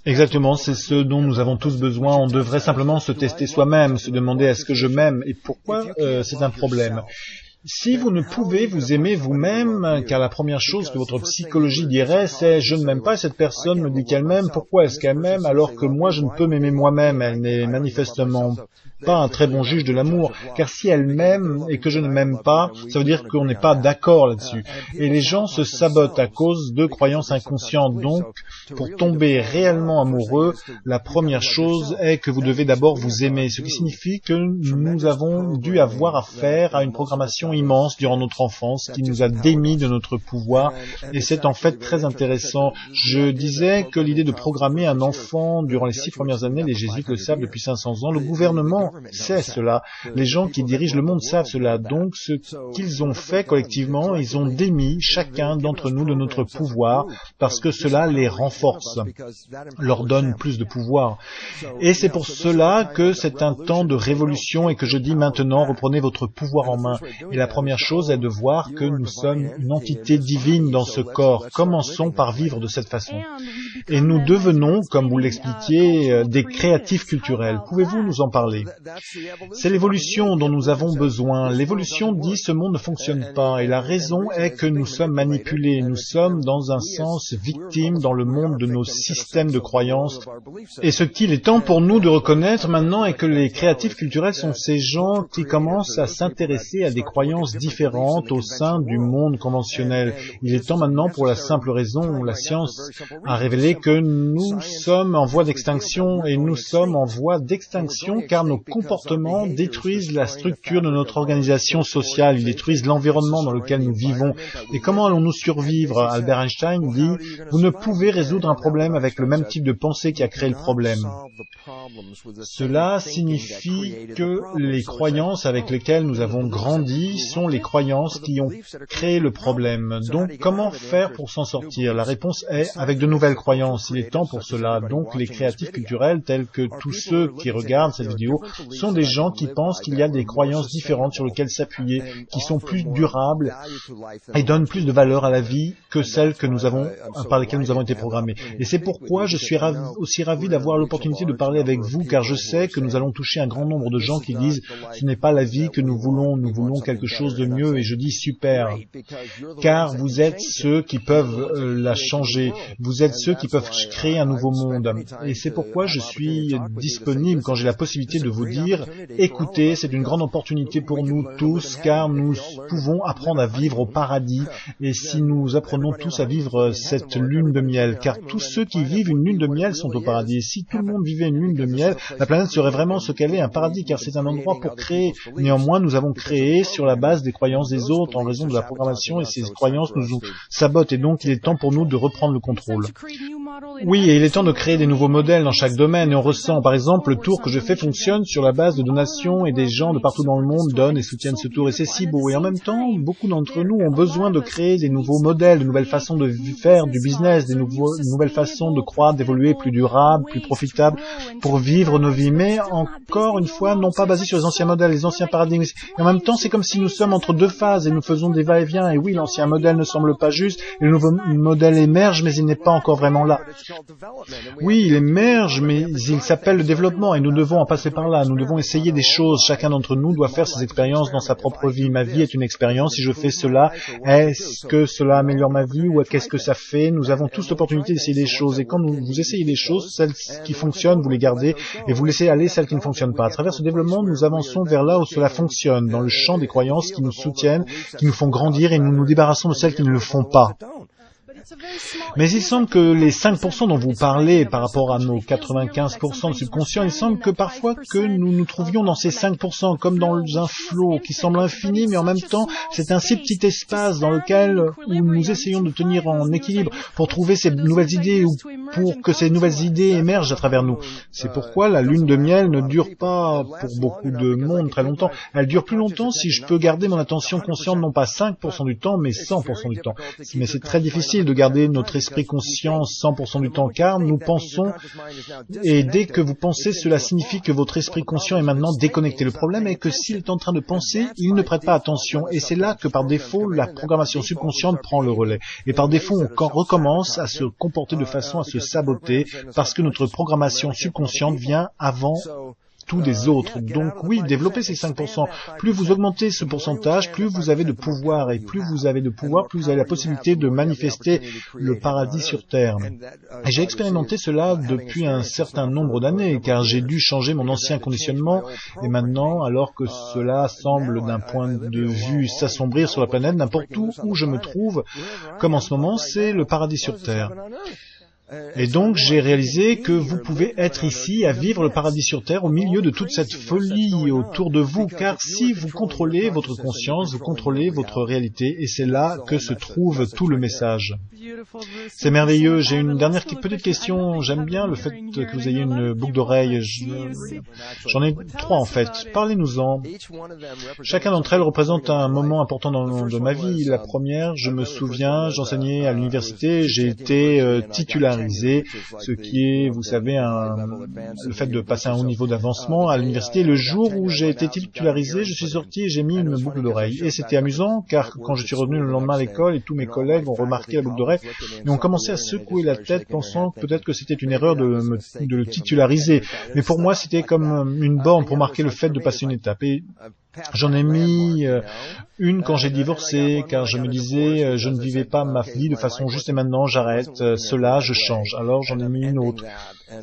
Exactement, c'est ce dont nous avons tous besoin. On devrait simplement se tester soi-même, se demander est-ce que je m'aime et pourquoi c'est un problème. Si vous ne pouvez vous aimer vous-même, car la première chose que votre psychologie dirait, c'est « je ne m'aime pas, cette personne me dit qu'elle m'aime, pourquoi est-ce qu'elle m'aime alors que moi je ne peux m'aimer moi-même ?» Elle n'est manifestement pas un très bon juge de l'amour, car si elle m'aime et que je ne m'aime pas, ça veut dire qu'on n'est pas d'accord là-dessus. Et les gens se sabotent à cause de croyances inconscientes. Donc, pour tomber réellement amoureux, la première chose est que vous devez d'abord vous aimer, ce qui signifie que nous avons dû avoir affaire à une programmation immense durant notre enfance qui nous a démis de notre pouvoir, et c'est en fait très intéressant. Je disais que l'idée de programmer un enfant durant les 6 premières années, les jésuites le savent depuis 500 ans, le gouvernement sait cela, les gens qui dirigent le monde savent cela, donc ce qu'ils ont fait collectivement, ils ont démis chacun d'entre nous de notre pouvoir, parce que cela les renforce, leur donne plus de pouvoir. Et c'est pour cela que c'est un temps de révolution et que je dis maintenant, reprenez votre pouvoir en main. Et la première chose est de voir que nous sommes une entité divine dans ce corps. Commençons par vivre de cette façon. Et nous devenons, comme vous l'expliquiez, des créatifs culturels. Pouvez-vous nous en parler? C'est l'évolution dont nous avons besoin. L'évolution dit ce monde ne fonctionne pas. Et la raison est que nous sommes manipulés. Nous sommes, dans un sens, victimes dans le monde de nos systèmes de croyances. Et ce qu'il est temps pour nous de reconnaître maintenant est que les créatifs culturels sont ces gens qui commencent à s'intéresser à des croyances différentes au sein du monde conventionnel. Il est temps maintenant pour la simple raison, la science a révélé que nous sommes en voie d'extinction et nous sommes en voie d'extinction car nos comportements détruisent la structure de notre organisation sociale, ils détruisent l'environnement dans lequel nous vivons. Et comment allons-nous survivre? Albert Einstein dit « Vous ne pouvez résoudre un problème avec le même type de pensée qui a créé le problème ». Cela signifie que les croyances avec lesquelles nous avons grandi sont les croyances qui ont créé le problème. Donc, comment faire pour s'en sortir? La réponse est avec de nouvelles croyances. Il est temps pour cela. Donc, les créatifs culturels, tels que tous ceux qui regardent cette vidéo, sont des gens qui pensent qu'il y a des croyances différentes sur lesquelles s'appuyer, qui sont plus durables et donnent plus de valeur à la vie que celles que par lesquelles nous avons été programmés. Et c'est pourquoi je suis aussi ravi d'avoir l'opportunité de parler avec vous, car je sais que nous allons toucher un grand nombre de gens qui disent « ce n'est pas la vie que nous voulons quelque chose de mieux » et je dis « super ». Car vous êtes ceux qui peuvent la changer, vous êtes ceux qui peuvent créer un nouveau monde. Et c'est pourquoi je suis disponible quand j'ai la possibilité de vous dire « écoutez, c'est une grande opportunité pour nous tous, car nous pouvons apprendre à vivre au paradis, et si nous apprenons tous à vivre cette lune de miel, car tous ceux qui vivent une lune de miel sont au paradis, et si tout le monde vivait une lune de miel, la planète serait vraiment ce qu'elle est, un paradis, car c'est un endroit pour créer. Néanmoins, nous avons créé sur la base des croyances des autres, en raison de la programmation, et ces croyances nous sabotent, et donc il est temps pour nous de reprendre le contrôle. Oui, et il est temps de créer des nouveaux modèles dans chaque domaine, et on ressent, par exemple, le tour que je fais fonctionne sur la base de donations, et des gens de partout dans le monde donnent et soutiennent ce tour, et c'est si beau. Et en même temps, beaucoup d'entre nous ont besoin de créer des nouveaux modèles, de nouvelles façons de faire du business, des nouvelles façons de croître, d'évoluer, plus durables, plus profitables, pour vivre nos vies, mais encore une fois, non pas basés sur les anciens modèles, les anciens paradigmes. Et en même temps, c'est comme si nous sommes entre deux phases, et nous faisons des va-et-vient, et oui, l'ancien modèle ne semble pas juste, et le nouveau modèle émerge, mais il n'est pas encore vraiment là. Oui, il émerge, mais il s'appelle le développement, et nous devons en passer par là. Nous devons essayer des choses. Chacun d'entre nous doit faire ses expériences dans sa propre vie. Ma vie est une expérience. Si je fais cela, est-ce que cela améliore ma vie ou qu'est-ce que ça fait? Nous avons tous l'opportunité d'essayer des choses. Et quand vous essayez des choses, celles qui fonctionnent, vous les gardez et vous laissez aller celles qui ne fonctionnent pas. À travers ce développement, nous avançons vers là où cela fonctionne, dans le champ des croyances qui nous soutiennent, qui nous font grandir et nous nous débarrassons de celles qui ne le font pas. Mais il semble que les 5% dont vous parlez par rapport à nos 95% de subconscient, il semble que parfois que nous nous trouvions dans ces 5% comme dans un flot qui semble infini, mais en même temps c'est un si petit espace dans lequel nous essayons de tenir en équilibre pour trouver ces nouvelles idées ou pour que ces nouvelles idées émergent à travers nous. C'est pourquoi la lune de miel ne dure pas pour beaucoup de monde très longtemps. Elle dure plus longtemps si je peux garder mon attention consciente non pas 5% du temps, mais 100% du temps. Mais c'est très difficile de garder notre esprit conscient 100% du temps, car nous pensons, et dès que vous pensez, cela signifie que votre esprit conscient est maintenant déconnecté. Le problème est que s'il est en train de penser, il ne prête pas attention, et c'est là que par défaut, la programmation subconsciente prend le relais. Et par défaut, on recommence à se comporter de façon à se saboter, parce que notre programmation subconsciente vient avant tous les autres. Donc oui, développez ces 5%. Plus vous augmentez ce pourcentage, plus vous avez de pouvoir. Et plus vous avez de pouvoir, plus vous avez la possibilité de manifester le paradis sur Terre. Et j'ai expérimenté cela depuis un certain nombre d'années, car j'ai dû changer mon ancien conditionnement. Et maintenant, alors que cela semble d'un point de vue s'assombrir sur la planète, n'importe où je me trouve, comme en ce moment, c'est le paradis sur Terre. Et donc, j'ai réalisé que vous pouvez être ici à vivre le paradis sur Terre au milieu de toute cette folie autour de vous, car si vous contrôlez votre conscience, vous contrôlez votre réalité, et c'est là que se trouve tout le message. C'est merveilleux. J'ai une dernière petite question. J'aime bien le fait que vous ayez une boucle d'oreille. J'en ai 3 en fait. Parlez-nous-en. Chacun d'entre elles représente un moment important de ma vie. La première, je me souviens, j'enseignais à l'université, j'ai été titularisé, ce qui est, vous savez, le fait de passer un haut niveau d'avancement à l'université. Le jour où j'ai été titularisé, je suis sorti et j'ai mis une boucle d'oreille. Et c'était amusant, car quand je suis revenu le lendemain à l'école et tous mes collègues ont remarqué la boucle d'oreille, et ont commencé à secouer la tête, pensant peut-être que c'était une erreur de le titulariser. Mais pour moi, c'était comme une borne pour marquer le fait de passer une étape. Et j'en ai mis une quand j'ai divorcé, car je me disais, je ne vivais pas ma vie de façon juste et maintenant j'arrête, cela, je change. Alors j'en ai mis une autre.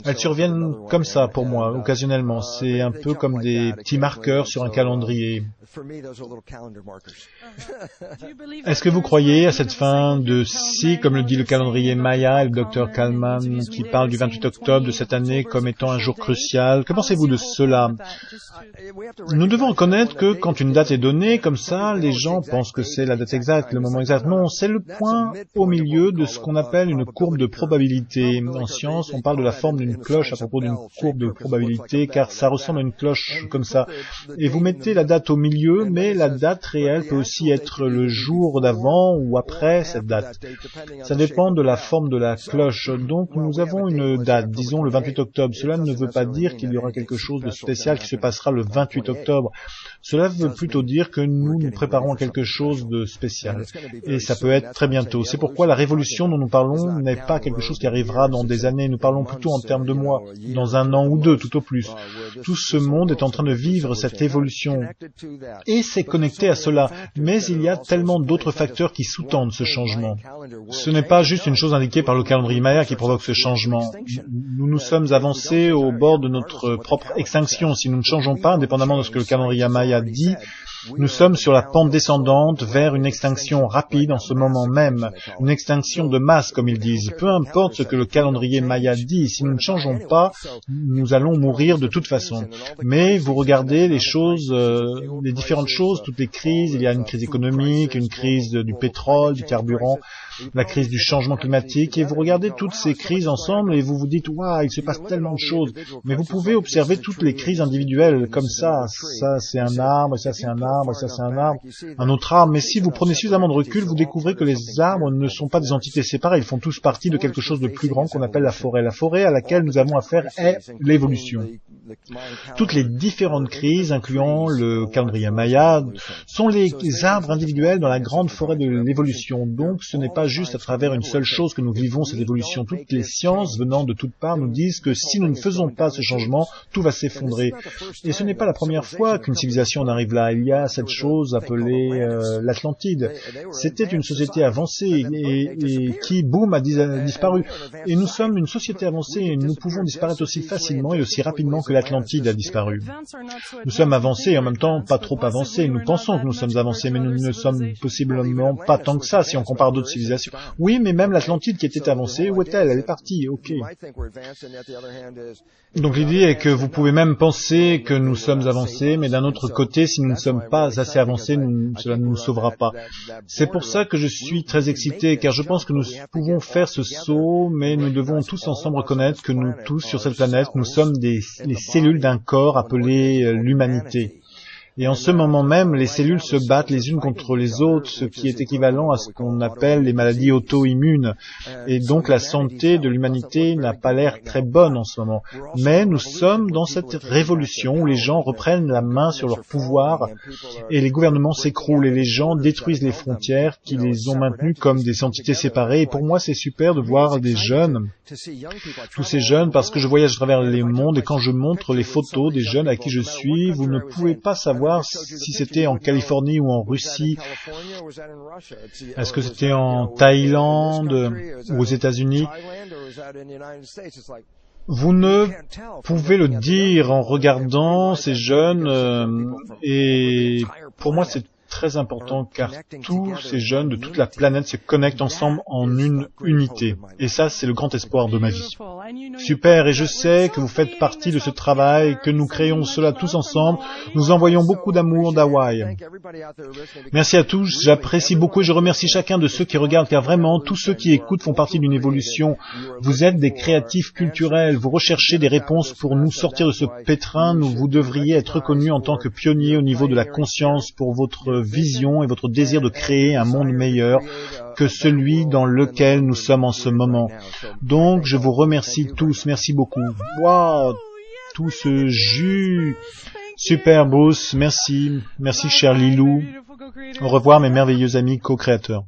Elles surviennent comme ça pour moi, occasionnellement. C'est un peu comme des petits marqueurs sur un calendrier. Est-ce que vous croyez à cette fin de cycle, comme le dit le calendrier Maya et le Dr Kalman, qui parle du 28 octobre de cette année comme étant un jour crucial? Que pensez-vous de cela? Nous devons reconnaître que quand une date est donnée, comme ça, les gens pensent que c'est la date exacte, le moment exact. Non, c'est le point au milieu de ce qu'on appelle une courbe de probabilité. En science, on parle de la forme d'une cloche à propos d'une courbe de probabilité, car ça ressemble à une cloche comme ça. Et vous mettez la date au milieu, mais la date réelle peut aussi être le jour d'avant ou après cette date. Ça dépend de la forme de la cloche. Donc nous avons une date, disons le 28 octobre. Cela ne veut pas dire qu'il y aura quelque chose de spécial qui se passera le 28 octobre. Cela veut plutôt dire que nous nous préparons à quelque chose de spécial. Et ça peut être très bientôt. C'est pourquoi la révolution dont nous parlons n'est pas quelque chose qui arrivera dans des années. Nous parlons plutôt en termes de mois, dans 1 an ou 2, tout au plus. Tout ce monde est en train de vivre cette évolution. Et c'est connecté à cela. Mais il y a tellement d'autres facteurs qui sous-tendent ce changement. Ce n'est pas juste une chose indiquée par le calendrier Maya qui provoque ce changement. Nous nous sommes avancés au bord de notre propre extinction. Si nous ne changeons pas, indépendamment de ce que le calendrier Maya dit, nous sommes sur la pente descendante vers une extinction rapide en ce moment même, une extinction de masse, comme ils disent. Peu importe ce que le calendrier Maya dit, si nous ne changeons pas, nous allons mourir de toute façon. Mais vous regardez les choses, les différentes choses, toutes les crises, il y a une crise économique, une crise du pétrole, du carburant, la crise du changement climatique, et vous regardez toutes ces crises ensemble et vous vous dites « Waouh, il se passe tellement de choses ». Mais vous pouvez observer toutes les crises individuelles comme ça. Ça, c'est un arbre, ça, c'est un arbre, ça, c'est un arbre, un autre arbre. Mais si vous prenez suffisamment de recul, vous découvrez que les arbres ne sont pas des entités séparées. Ils font tous partie de quelque chose de plus grand qu'on appelle la forêt. La forêt à laquelle nous avons affaire est l'évolution. Toutes les différentes crises, incluant le calendrier Maya, sont les arbres individuels dans la grande forêt de l'évolution. Donc, ce n'est pas juste à travers une seule chose que nous vivons cette évolution. Toutes les sciences venant de toutes parts nous disent que si nous ne faisons pas ce changement, tout va s'effondrer. Et ce n'est pas la première fois qu'une civilisation en arrive là. Il y a cette chose appelée l'Atlantide. C'était une société avancée et qui, boum, a disparu. Et nous sommes une société avancée et nous pouvons disparaître aussi facilement et aussi rapidement que l'Atlantide a disparu. Nous sommes avancés et en même temps pas trop avancés. Nous pensons que nous sommes avancés, mais nous ne sommes possiblement pas tant que ça si on compare d'autres civilisations. Oui, mais même l'Atlantide qui était avancée, où est-elle? Elle est partie, ok. Donc l'idée est que vous pouvez même penser que nous sommes avancés, mais d'un autre côté, si nous ne sommes pas assez avancés, cela ne nous sauvera pas. C'est pour ça que je suis très excité, car je pense que nous pouvons faire ce saut, mais nous devons tous ensemble reconnaître que nous tous sur cette planète, nous sommes les cellules d'un corps appelé l'humanité. Et en ce moment même, les cellules se battent les unes contre les autres, ce qui est équivalent à ce qu'on appelle les maladies auto-immunes. Et donc la santé de l'humanité n'a pas l'air très bonne en ce moment. Mais nous sommes dans cette révolution où les gens reprennent la main sur leur pouvoir et les gouvernements s'écroulent et les gens détruisent les frontières qui les ont maintenus comme des entités séparées. Et pour moi, c'est super de voir des jeunes, tous ces jeunes, parce que je voyage à travers les mondes et quand je montre les photos des jeunes à qui je suis, vous ne pouvez pas savoir si c'était en Californie ou en Russie. Est-ce que c'était en Thaïlande ou aux États-Unis? Vous ne pouvez le dire en regardant ces jeunes et pour moi c'est très important car tous ces jeunes de toute la planète se connectent ensemble en une unité. Et ça, c'est le grand espoir de ma vie. Super, et je sais que vous faites partie de ce travail, que nous créons cela tous ensemble. Nous envoyons beaucoup d'amour d'Hawaï. Merci à tous, j'apprécie beaucoup et je remercie chacun de ceux qui regardent car vraiment, tous ceux qui écoutent font partie d'une évolution. Vous êtes des créatifs culturels, vous recherchez des réponses pour nous sortir de ce pétrin. Vous devriez être reconnus en tant que pionniers au niveau de la conscience pour votre vision et votre désir de créer un monde meilleur que celui dans lequel nous sommes en ce moment. Donc, je vous remercie tous. Merci beaucoup. Waouh, tout ce jus. Super, Bruce. Merci. Merci, cher Lilou. Au revoir, mes merveilleux amis co-créateurs.